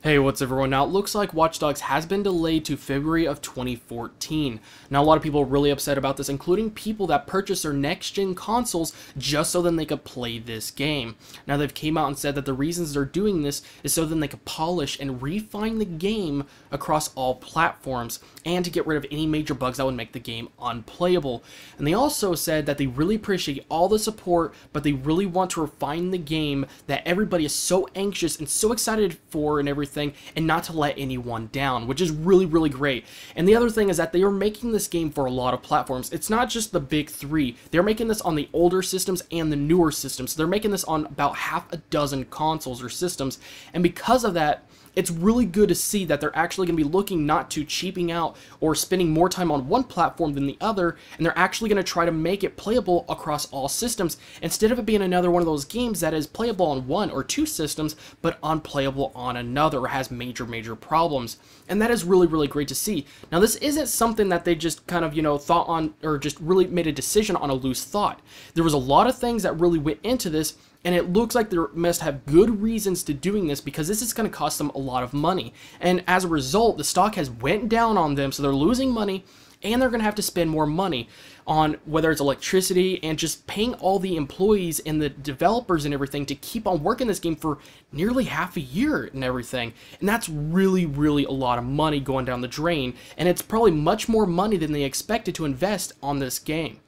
Hey, what's everyone? Now, it looks like Watch Dogs has been delayed to February of 2014. Now, a lot of people are really upset about this, including people that purchased their next-gen consoles just so then they could play this game. Now, they've came out and said that the reasons they're doing this is so then they could polish and refine the game across all platforms, and to get rid of any major bugs that would make the game unplayable. And they also said that they really appreciate all the support, but they really want to refine the game that everybody is so anxious and so excited for and everything, and not to let anyone down, which is really great. And the other thing is that they are making this game for a lot of platforms. It's not just the big three. They're making this on the older systems and the newer systems. They're making this on about half a dozen consoles or systems, and because of that, it's really good to see that they're actually going to be looking not to cheaping out or spending more time on one platform than the other, and they're actually going to try to make it playable across all systems, instead of it being another one of those games that is playable on one or two systems, but unplayable on another, or has major problems. And that is really great to see. Now, this isn't something that they just kind of, thought on, or just really made a decision on a loose thought. There was a lot of things that really went into this, and it looks like they must have good reasons to doing this, because this is going to cost them a lot of money. And as a result, the stock has went down on them, so they're losing money, and they're going to have to spend more money on whether it's electricity and just paying all the employees and the developers and everything to keep on working this game for nearly half a year and everything. And that's really a lot of money going down the drain, and it's probably much more money than they expected to invest on this game.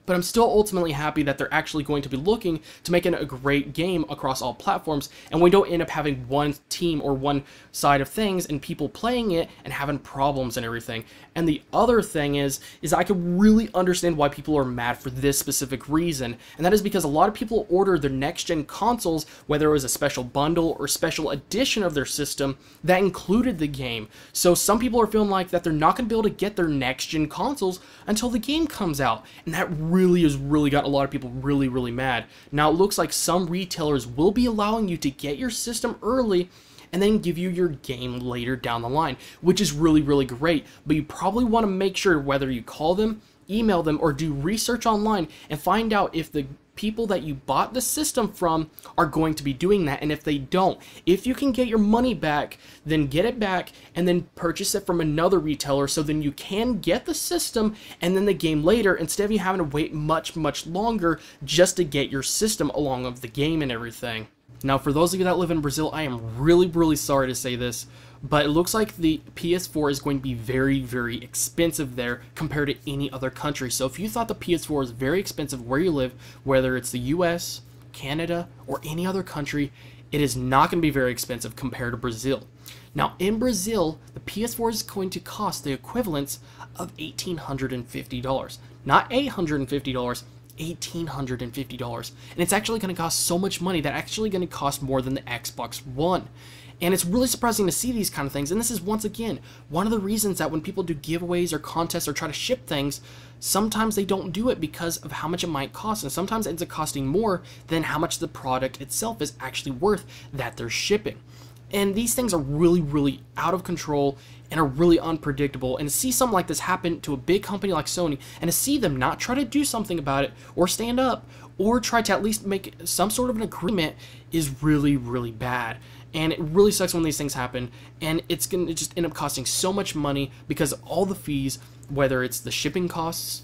But I'm still ultimately happy that they're actually going to be looking to making a great game across all platforms, and we don't end up having one team or one side of things and people playing it and having problems and everything. And the other thing is I can really understand why people are mad for this specific reason, and that is because a lot of people order their next-gen consoles, whether it was a special bundle or special edition of their system that included the game. So some people are feeling like that they're not going to be able to get their next-gen consoles until the game comes out, and that has really got a lot of people really mad. Now, it looks like some retailers will be allowing you to get your system early and then give you your game later down the line, which is really great. But you probably want to make sure, whether you call them, email them, or do research online and find out if the people that you bought the system from are going to be doing that. And if they don't, if you can get your money back, then get it back and then purchase it from another retailer, so then you can get the system and then the game later, instead of you having to wait much longer just to get your system along with the game and everything. Now, for those of you that live in Brazil, I am really sorry to say this, but it looks like the PS4 is going to be very expensive there compared to any other country. So if you thought the PS4 is very expensive where you live, whether it's the US, Canada, or any other country, it is not going to be very expensive compared to Brazil. Now, in Brazil, the PS4 is going to cost the equivalence of $1,850. Not $850, $1,850, and it's actually going to cost so much money that actually going to cost more than the Xbox One. And it's really surprising to see these kind of things, and this is once again one of the reasons that when people do giveaways or contests or try to ship things, sometimes they don't do it because of how much it might cost, and sometimes it ends up costing more than how much the product itself is actually worth that they're shipping. And these things are really out of control and are really unpredictable, and to see something like this happen to a big company like Sony, and to see them not try to do something about it or stand up or try to at least make some sort of an agreement is really bad. And it really sucks when these things happen, and it's going to just end up costing so much money because of all the fees, whether it's the shipping costs,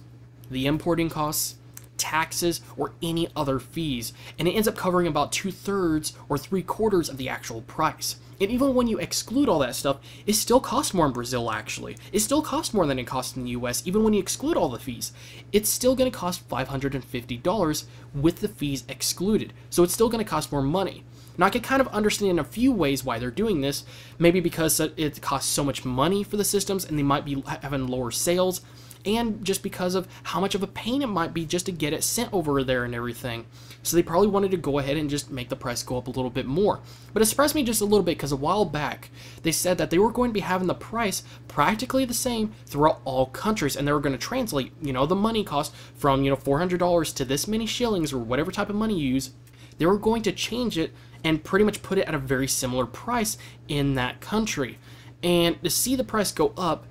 the importing costs, taxes, or any other fees, and it ends up covering about 2/3 or 3/4 of the actual price. And even when you exclude all that stuff, it still costs more in Brazil, actually. It still costs more than it costs in the US, even when you exclude all the fees. It's still going to cost $550 with the fees excluded, so it's still going to cost more money. Now, I can kind of understand in a few ways why they're doing this, maybe because it costs so much money for the systems and they might be having lower sales, and just because of how much of a pain it might be just to get it sent over there and everything. So they probably wanted to go ahead and just make the price go up a little bit more. But it surprised me just a little bit because a while back, they said that they were going to be having the price practically the same throughout all countries, and they were going to translate, the money cost from, $400 to this many shillings or whatever type of money you use. They were going to change it and pretty much put it at a very similar price in that country. And to see the price go up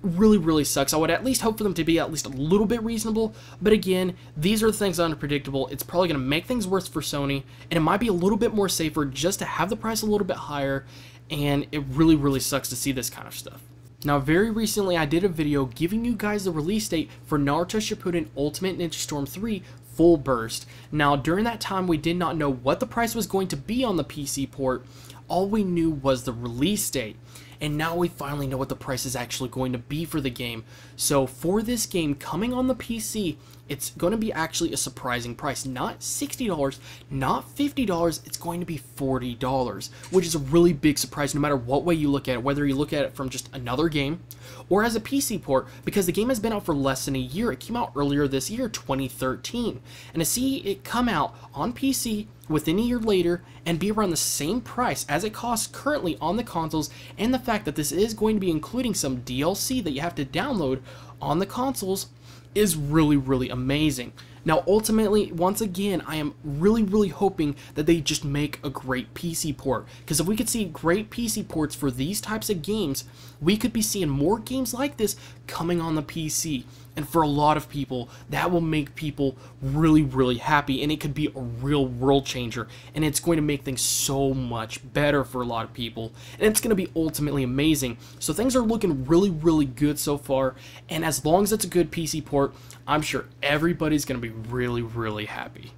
really sucks. I would at least hope for them to be at least a little bit reasonable, but again, these are the things that are unpredictable. It's probably going to make things worse for Sony, and it might be a little bit more safer just to have the price a little bit higher and it really sucks to see this kind of stuff. Now, very recently I did a video giving you guys the release date for Naruto Shippuden Ultimate Ninja Storm 3 Full Burst. Now, during that time we did not know what the price was going to be on the PC port. All we knew was the release date. And now we finally know what the price is actually going to be for the game. So for this game coming on the PC, it's going to be actually a surprising price. Not $60, not $50, it's going to be $40, which is a really big surprise no matter what way you look at it, whether you look at it from just another game or as a PC port, because the game has been out for less than a year. It came out earlier this year, 2013. And to see it come out on PC within a year later and be around the same price as it costs currently on the consoles, and the fact that this is going to be including some DLC that you have to download on the consoles, is really amazing. Now, ultimately, once again, I am really hoping that they just make a great PC port, because if we could see great PC ports for these types of games, we could be seeing more games like this coming on the PC. And for a lot of people, that will make people really happy, and it could be a real world changer, and it's going to make things so much better for a lot of people, and it's going to be ultimately amazing. So things are looking really good so far, and as long as it's a good PC port, I'm sure everybody's going to be really happy.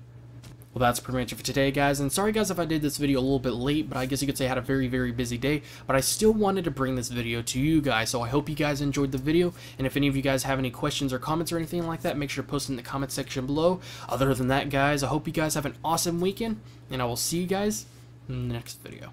Well, that's pretty much it for today, guys, and sorry guys if I did this video a little bit late, but I guess you could say I had a very busy day, but I still wanted to bring this video to you guys, so I hope you guys enjoyed the video, and if any of you guys have any questions or comments or anything like that, make sure to post in the comment section below. Other than that, guys, I hope you guys have an awesome weekend, and I will see you guys in the next video.